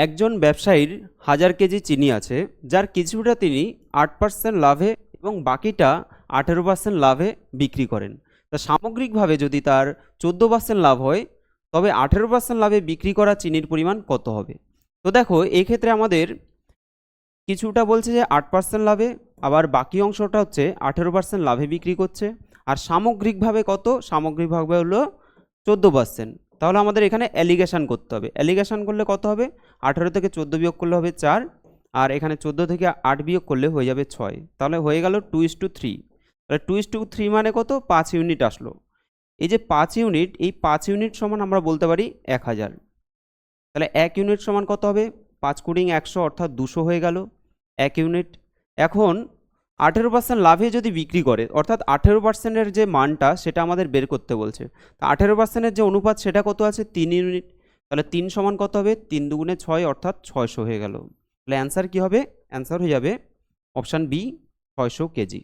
একজন ব্যবসায়ীর 1000 কেজি চিনি আছে, যার কিছুটা তিনি 8% লাভে এবং বাকিটা 18% লাভে বিক্রি করেন। তা সামগ্রিকভাবে যদি তার 14% লাভ হয়, তবে 18% লাভে বিক্রি করা চিনির পরিমাণ কত হবে? তো দেখো, এক্ষেত্রে আমাদের কিছুটা বলছে যে 8% লাভে, আবার বাকি অংশটা হচ্ছে 18% লাভে বিক্রি করছে। আর সামগ্রিকভাবে কত? সামগ্রিকভাবে হলো 14%। তাহলে আমাদের এখানে অ্যালিগেশন করতে হবে। অ্যালিগেশন করলে কত হবে? 18 থেকে 14 বিয়োগ করলে হবে 4, আর এখানে 14 থেকে 8 বিয়োগ করলে হয়ে যাবে 6। তাহলে হয়ে গেল 2:3। তাহলে 2:3 মানে কত? 5 ইউনিট আসলো। এই যে 5 ইউনিট, এই 5 ইউনিট সমান আমরা বলতে পারি 1000। তাহলে 1 ইউনিট সমান কত হবে? 5 কুড়ি 100, অর্থাৎ 200 হয়ে গেল 1 ইউনিট। এখন 18% লাভে যদি বিক্রি করে, অর্থাৎ 18%-এর যে মানটা সেটা আমাদের বের করতে বলছে। তো 18%-এর যে অনুপাত সেটা কত আছে? 3 ইউনিট। তাহলে 3 সমান কত হবে? 3 দুগুণে 6, অর্থাৎ 600 হয়ে গেল। তাহলে অ্যান্সার কি হবে? অ্যান্সার হয়ে যাবে অপশান বি, 600 কেজি।